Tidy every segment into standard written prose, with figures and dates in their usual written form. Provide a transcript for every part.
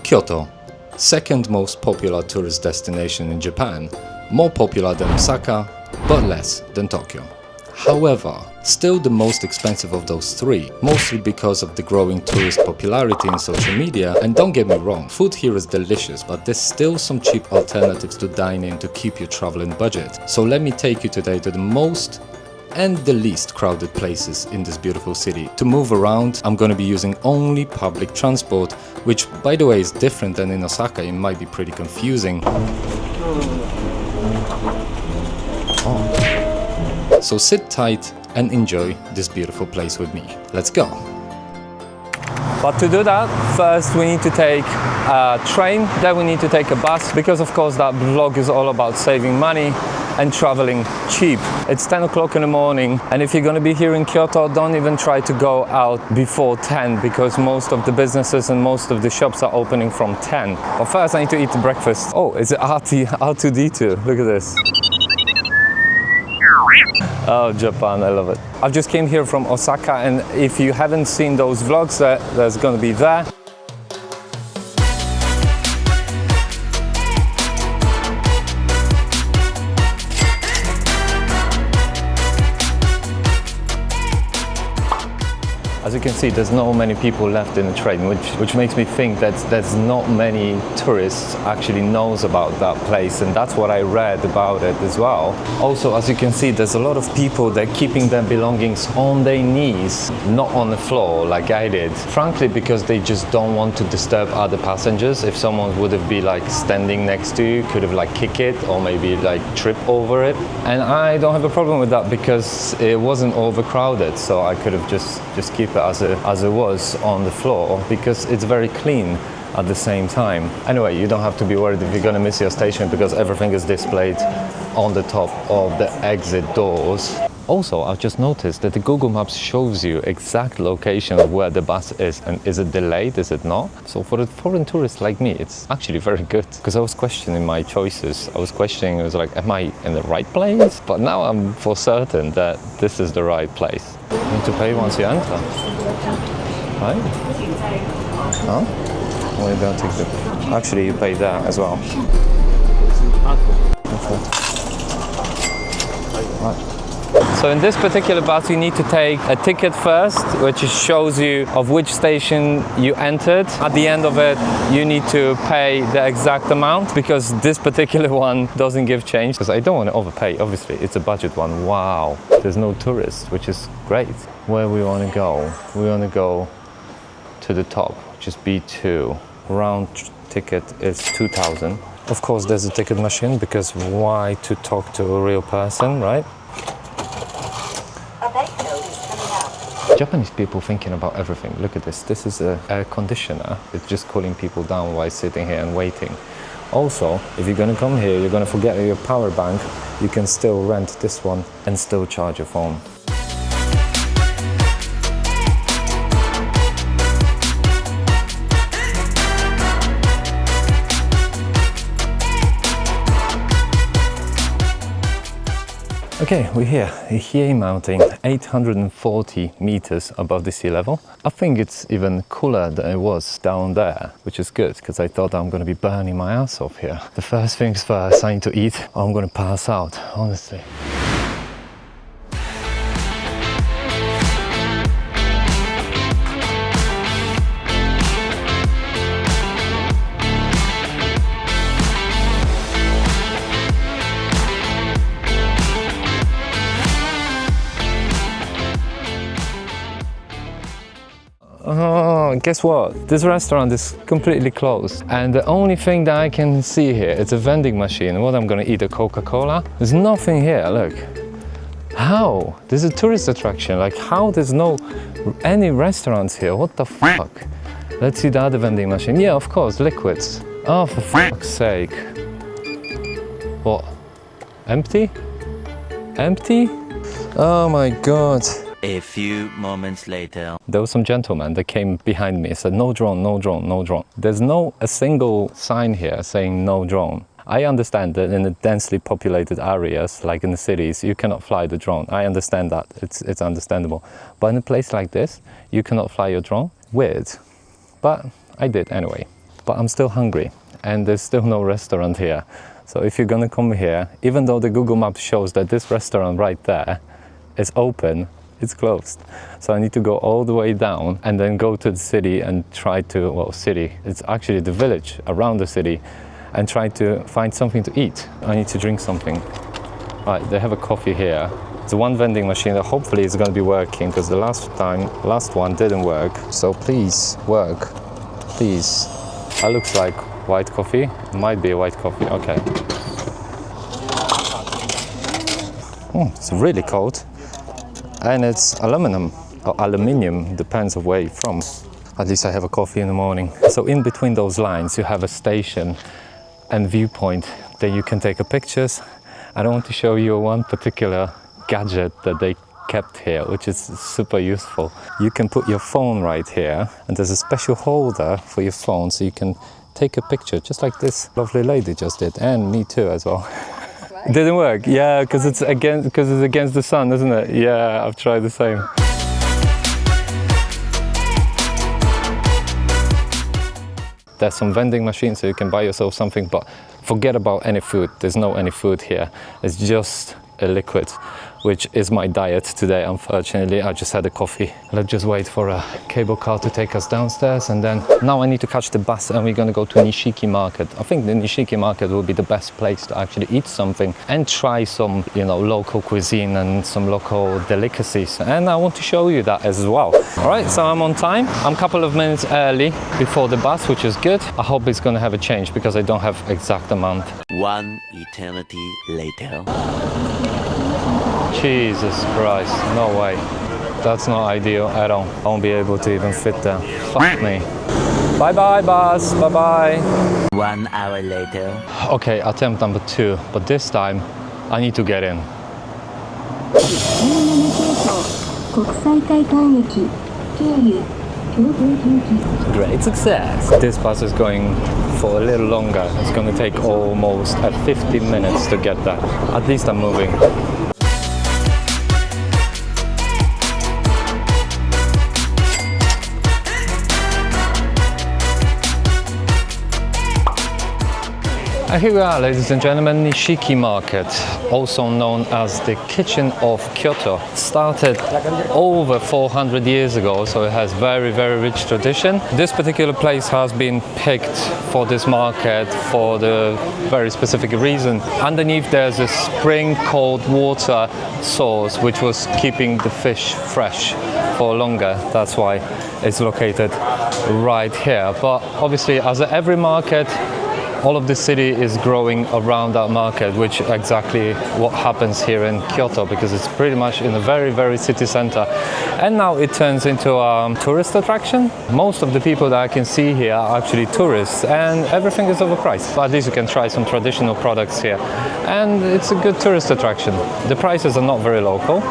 Kyoto, second most popular tourist destination in Japan, more popular than Osaka, but less than Tokyo. However, still the most expensive of those three, mostly because of the growing tourist popularity in social media. And don't get me wrong, food here is delicious, but there's still some cheap alternatives to dine in to keep your traveling budget. So let me take you today to the most and the least crowded places in this beautiful city. To move around, I'm going to be using only public transport, which by the way is different than in Osaka. It might be pretty confusing. So sit tight and enjoy this beautiful place with me. Let's go! But to do that, first we need to take a train, then we need to take a bus, because of course that vlog is all about saving money and traveling cheap. It's 10 o'clock in the morning, and if you're going to be here in Kyoto, don't even try to go out before 10, because most of the businesses and most of the shops are opening from 10. But first I need to eat the breakfast. Oh, it's R2D2, look at this. Oh, Japan, I love it. I've just came here from Osaka, and if you haven't seen those vlogs, there's going to be there. As you can see, there's not many people left in the train, which makes me think that there's not many tourists actually knows about that place, and that's what I read about it as well. Also, as you can see, there's a lot of people that are keeping their belongings on their knees, not on the floor like I did. Frankly, because they just don't want to disturb other passengers. If someone would have been like standing next to you, could have like kick it or maybe like trip over it. And I don't have a problem with that because it wasn't overcrowded, so I could have just keep it as it was on the floor, because it's very clean at the same time. Anyway, you don't have to be worried if you're gonna miss your station, because everything is displayed on the top of the exit doors. Also, I've just noticed that the Google Maps shows you exact location of where the bus is, and is it delayed, is it not? So for a foreign tourist like me, it's actually very good, because I was questioning my choices. I was like, am I in the right place? But now I'm for certain that this is the right place. You need to pay once you enter, right? Huh? Well, you don't take the... Actually, you pay there as well. Okay. Right. So in this particular bus, you need to take a ticket first, which shows you of which station you entered. At the end of it, you need to pay the exact amount, because this particular one doesn't give change. Because I don't want to overpay, obviously. It's a budget one. Wow. There's no tourists, which is great. Where we want to go? We want to go to the top, which is B2. Round ticket is 2,000. Of course, there's a ticket machine, because why to talk to a real person, right? Japanese people thinking about everything. Look at this. This is an air conditioner. It's just cooling people down while sitting here and waiting. Also, if you're going to come here, you're going to forget your power bank, you can still rent this one and still charge your phone. Okay, we're here, Hiei Mountain, 840 meters above the sea level. I think it's even cooler than it was down there, which is good, because I thought I'm going to be burning my ass off here. The first things first, I need to eat, or I'm going to pass out, honestly. Oh, guess what? This restaurant is completely closed, and the only thing that I can see here is a vending machine. What, I'm gonna eat a Coca-Cola? There's nothing here, look. How? This is a tourist attraction. Like, how there's any restaurants here? What the fuck? Let's see the other vending machine. Yeah, of course, liquids. Oh, for fuck's sake. What? Empty? Empty? Oh my god. A few moments later. There was some gentleman that came behind me and said, no drone, no drone, no drone. There's a single sign here saying no drone. I understand that in the densely populated areas, like in the cities, you cannot fly the drone. I understand that, it's understandable. But in a place like this, you cannot fly your drone? Weird. But I did anyway. but I'm still hungry and there's still no restaurant here. So if you're gonna come here, even though the Google Maps shows that this restaurant right there is open, it's closed. So I need to go all the way down and then go to the city and try to, well, city, it's actually the village around the city, and try to find something to eat. I need to drink something. Right, they have a coffee here. It's one vending machine that hopefully is going to be working, because the last one didn't work. So please work, please. That looks like white coffee. It might be a white coffee. Okay. Oh, it's really cold, and it's aluminum or aluminium, depends on where you're from. At least I have a coffee in the morning. So in between those lines, you have a station and viewpoint that you can take pictures. I don't want to show you one particular gadget that they kept here, which is super useful. You can put your phone right here, and there's a special holder for your phone, so you can take a picture just like this lovely lady just did, and me too as well. It didn't work, yeah, because it's against the sun, isn't it? Yeah, I've tried the same. There's some vending machines, so you can buy yourself something, but forget about any food. There's no any food here. It's just a liquid, which is my diet today, unfortunately. I just had a coffee. Let's just wait for a cable car to take us downstairs, and then now I need to catch the bus and we're gonna go to Nishiki Market. I think the Nishiki Market will be the best place to actually eat something and try some, you know, local cuisine and some local delicacies. And I want to show you that as well. All right, so I'm on time. I'm a couple of minutes early before the bus, which is good. I hope it's gonna have a change because I don't have exact amount. One eternity later. Jesus Christ, no way. That's not ideal at all. I won't be able to even fit there. Fuck me. Bye bye, bus. Bye bye. 1 hour later. Okay, attempt number 2, but this time I need to get in. Great success. This bus is going for a little longer. It's going to take almost 15 minutes to get there. At least I'm moving. And here we are, ladies and gentlemen, Nishiki Market, also known as the kitchen of Kyoto. Started over 400 years ago, so it has very, very rich tradition. This particular place has been picked for this market for the very specific reason. Underneath there's a spring cold water source which was keeping the fish fresh for longer. That's why it's located right here. But obviously, as every market, all of the city is growing around that market, which exactly what happens here in Kyoto, because it's pretty much in a very, very city center. And now it turns into a tourist attraction. Most of the people that I can see here are actually tourists, and everything is overpriced. But at least you can try some traditional products here. And it's a good tourist attraction. The prices are not very local,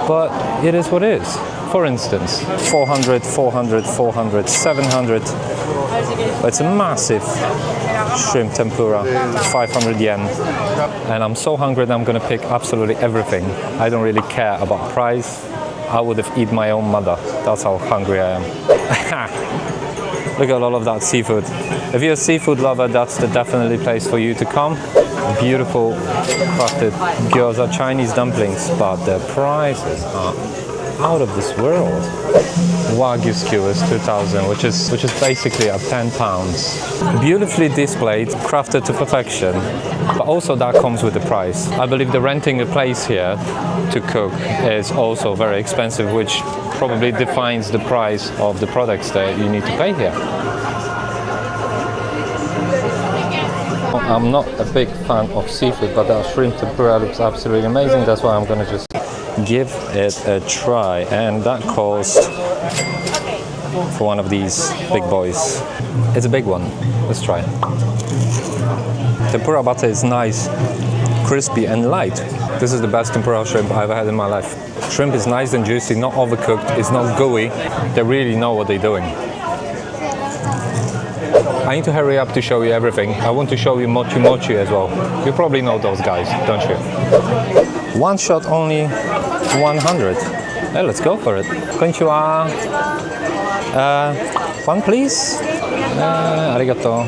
but it is what it is. For instance, 400, 400, 400, 700. It's a massive shrimp tempura, 500 yen. And I'm so hungry that I'm gonna pick absolutely everything. I don't really care about price. I would have eaten my own mother. That's how hungry I am. Look at all of that seafood. If you're a seafood lover, that's the definitely place for you to come. Beautiful crafted gyoza, Chinese dumplings, but the prices are out of this world. Wagyu skewers 2000, which is basically at £10. Beautifully displayed, crafted to perfection, but also that comes with the price. I believe the renting a place here to cook is also very expensive, which probably defines the price of the products that you need to pay here. I'm not a big fan of seafood, but that shrimp tempura looks absolutely amazing. That's why I'm gonna just give it a try, and that cost for one of these big boys. It's a big one. Let's try. Tempura butter is nice, crispy and light. This is the best tempura shrimp I've ever had in my life. Shrimp is nice and juicy, not overcooked, it's not gooey. They really know what they're doing. I need to hurry up to show you everything. I want to show you Mochi as well. You probably know those guys, don't you? One shot only 100. Hey, let's go for it. Konnichiwa. One please. Arigato.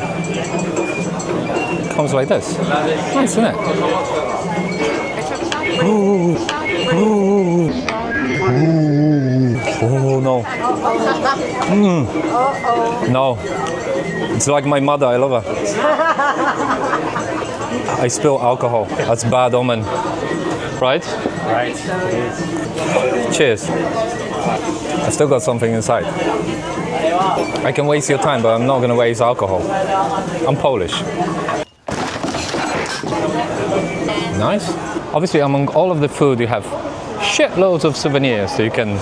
Comes like this. Nice, isn't it? Ooh. Ooh. Oh no. No. It's like my mother, I love her. I spill alcohol. That's bad omen. Right? Right. Cheers. I still got something inside. I can waste your time, but I'm not going to waste alcohol. I'm Polish. Nice. Obviously, among all of the food, you have shitloads of souvenirs so you can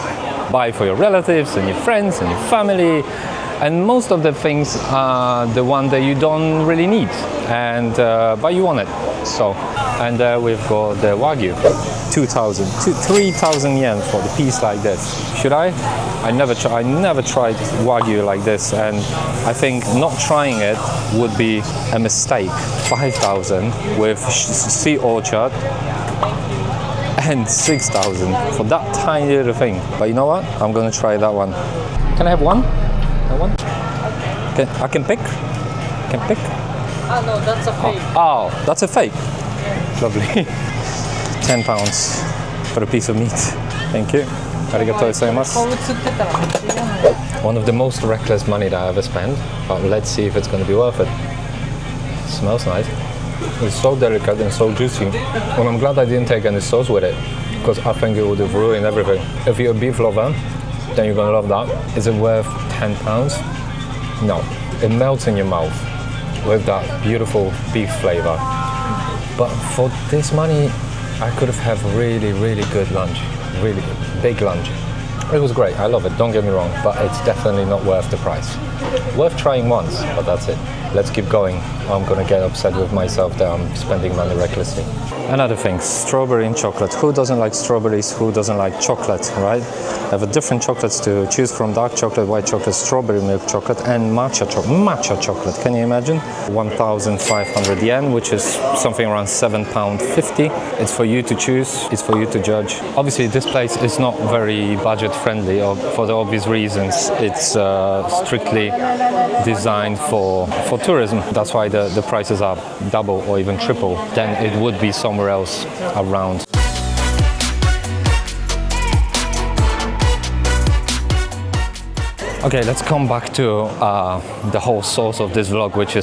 buy for your relatives and your friends and your family. And most of the things are the one that you don't really need, and but you want it. So, and we've got the Wagyu, 3,000 yen for the piece like this. Should I? I never tried Wagyu like this, and I think not trying it would be a mistake. 5,000 with sea orchard and 6,000 for that tiny little thing. But you know what? I'm gonna try that one. Can I have one? That one? I can pick? Can pick? No, that's a fake. Oh, that's a fake. Lovely. 10 pounds for a piece of meat. Thank you. Arigatou gozaimasu. One of the most reckless money that I ever spent, but let's see if it's going to be worth it. It smells nice. It's so delicate and so juicy. And I'm glad I didn't take any sauce with it, because I think it would have ruined everything. If you're a beef lover, then you're going to love that. Is it worth 10 pounds? No. It melts in your mouth with that beautiful beef flavor. But for this money, I could have had really, really good lunch. Really big lunch. It was great. I love it. Don't get me wrong, but it's definitely not worth the price. Worth trying once, but that's it. Let's keep going. I'm gonna get upset with myself that I'm spending money recklessly. Another thing, strawberry and chocolate. Who doesn't like strawberries? Who doesn't like chocolate, right? I have different chocolates to choose from: dark chocolate, white chocolate, strawberry milk chocolate, and matcha chocolate. Can you imagine? 1,500 yen, which is something around £7.50. It's for you to choose. It's for you to judge. Obviously, this place is not very budget friendly, for the obvious reasons. It's strictly designed for tourism. That's why the prices are double or even triple than it would be somewhere else around. Okay, let's come back to the whole source of this vlog, which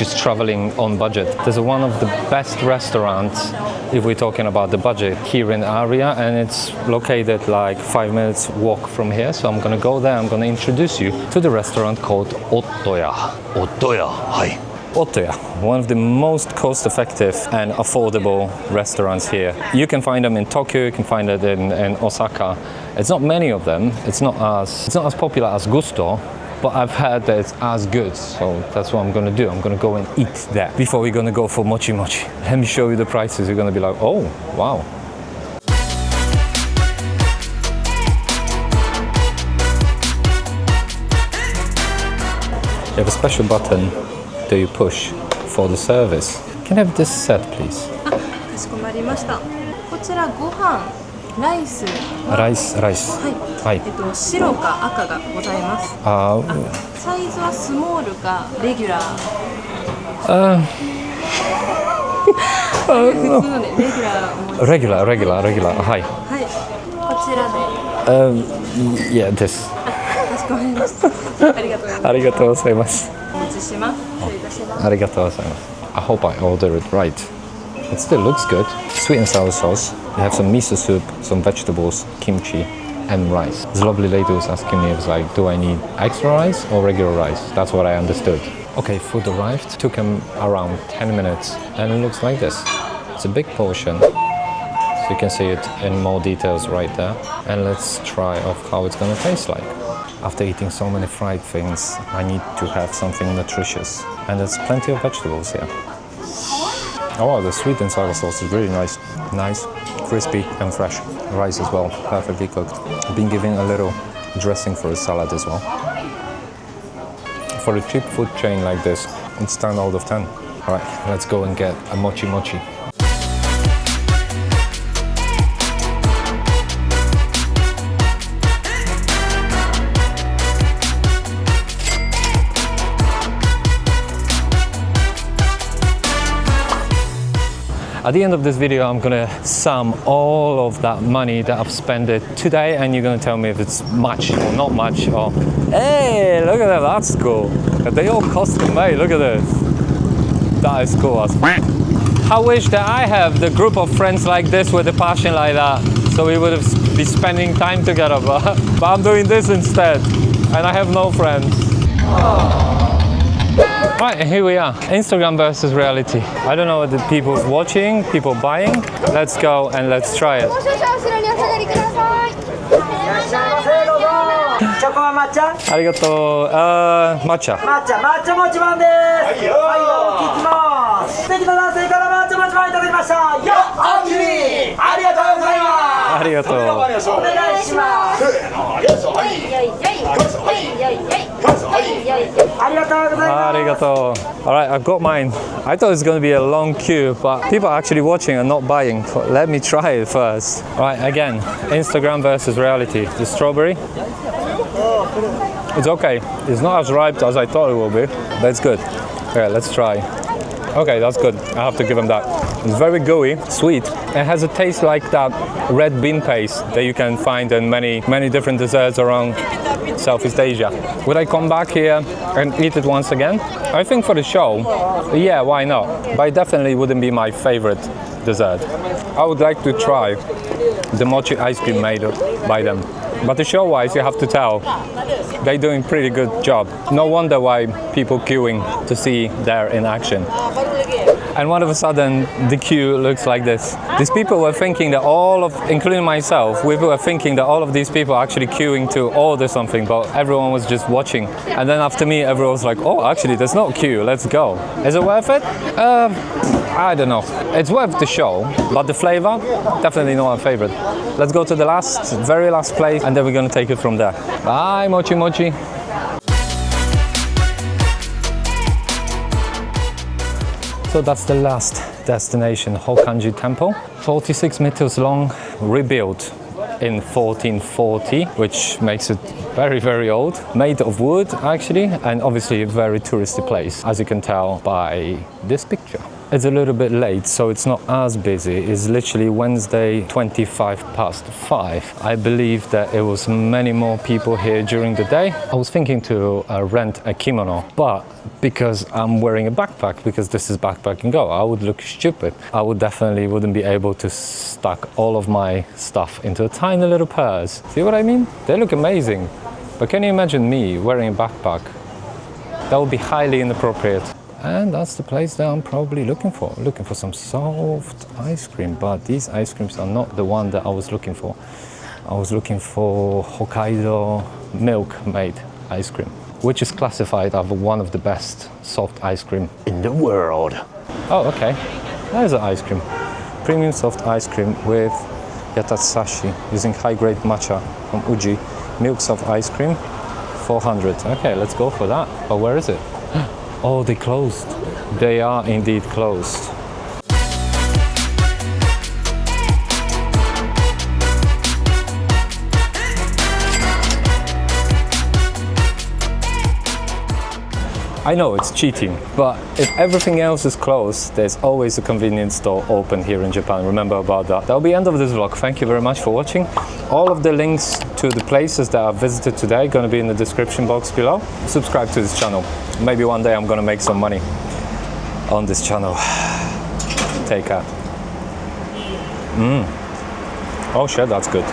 is traveling on budget. There's one of the best restaurants, if we're talking about the budget, here in the area, and it's located like 5 minutes walk from here. So I'm gonna go there. I'm gonna introduce you to the restaurant called Otoya. Otoya, hi. Otoya, one of the most cost-effective and affordable restaurants here. You can find them in Tokyo, you can find it in Osaka. It's not many of them. It's not as popular as Gusto, but I've heard that it's as good. So that's what I'm gonna do. I'm gonna go and eat there before we're gonna go for Mochi. Let me show you the prices. You're gonna be like, oh, wow. You have a special button that you push for the service. Can I have this set, please? かしこまりました。こちらご飯、ライスは、ライス。はい。白か赤がございます。サイズはスモールかレギュラー。普通のね、レギュラー。レギュラー。はい。はい。こちらで。Yeah, this. かしこまりました。ありがとうございます。お持ちします。失礼いたします。ありがとうございます。I hope I order it right. It still looks good. Sweet and sour sauce. You have some miso soup, some vegetables, kimchi, and rice. This lovely lady was asking me, do I need extra rice or regular rice? That's what I understood. Okay, food arrived. Took him around 10 minutes, and it looks like this. It's a big portion. So you can see it in more details right there. And let's try off how it's gonna taste like. After eating so many fried things, I need to have something nutritious. And there's plenty of vegetables here. Oh wow, the sweet and sour sauce is really nice. Nice, crispy and fresh. Rice as well, perfectly cooked. I've been given a little dressing for a salad as well. For a cheap food chain like this, it's 10 out of 10. All right, let's go and get a mochi. At the end of this video, I'm gonna sum all of that money that I've spent it today, and you're gonna tell me if it's much or not much. Or hey, look at that, that's cool. They all custom made. Look at this. That is cool. I wish that I have the group of friends like this with a passion like that, so we would have be spending time together. But I'm doing this instead, and I have no friends. Right, here we are. Instagram versus reality. I don't know what the people watching, people buying. Let's go and let's try it. チョコは抹茶？ありがとう。抹茶。抹茶もちまんです。はいよ、聞きます。素敵な男性から抹茶もちまんいただきました。よっ、ありがとうございます。ありがとう。お願いします。ありがとうございます。ありがとう。Alright, I've got mine. I thought it was going to be a long queue, but people are actually watching and not buying. Let me try it first. Alright, again, Instagram versus reality. The strawberry. It's okay. It's not as ripe as I thought it will be, but it's good. Okay, let's try. Okay, that's good. I have to give them that. It's very gooey, sweet. It has a taste like that red bean paste that you can find in many different desserts around Southeast Asia. Would I come back here and eat it once again? I think for the show, yeah, why not? But it definitely wouldn't be my favorite dessert. I would like to try the mochi ice cream made by them. But the show-wise, you have to tell, they're doing pretty good job. No wonder why people queuing to see there in action. And all of a sudden, the queue looks like this. These people were thinking that including myself, we were thinking that all of these people are actually queuing to order something, but everyone was just watching. And then after me, everyone was like, oh, actually, there's no queue, let's go. Is it worth it? I don't know. It's worth the show, but the flavor, definitely not my favorite. Let's go to the very last place, and then we're gonna take it from there. Bye, Mochi Mochi. So that's the last destination, Hōkan-ji Temple. 46 meters long, rebuilt in 1440, which makes it very, very old. Made of wood, actually, and obviously a very touristy place, as you can tell by this picture. It's a little bit late, so it's not as busy. It's literally Wednesday, 5:25. I believe that it was many more people here during the day. I was thinking to rent a kimono, but because I'm wearing a backpack, because this is Backpack&GO, I would look stupid. I wouldn't be able to stack all of my stuff into a tiny little purse. See what I mean? They look amazing. But can you imagine me wearing a backpack? That would be highly inappropriate. And that's the place that I'm probably looking for some soft ice cream, but these ice creams are not the one that I was looking for. I was looking for Hokkaido milk-made ice cream, which is classified as one of the best soft ice cream in the world. Oh, okay. There's an ice cream. Premium soft ice cream with yatasashi using high-grade matcha from Uji. Milk soft ice cream, 400. Okay, let's go for that. But where is it? Oh, they closed. They are indeed closed. I know it's cheating, but if everything else is closed, there's always a convenience store open here in Japan. Remember about that. That'll be the end of this vlog. Thank you very much for watching. All of the links to the places that I visited today are going to be in the description box below. Subscribe to this channel. Maybe one day I'm going to make some money on this channel. Take care. Oh shit, that's good.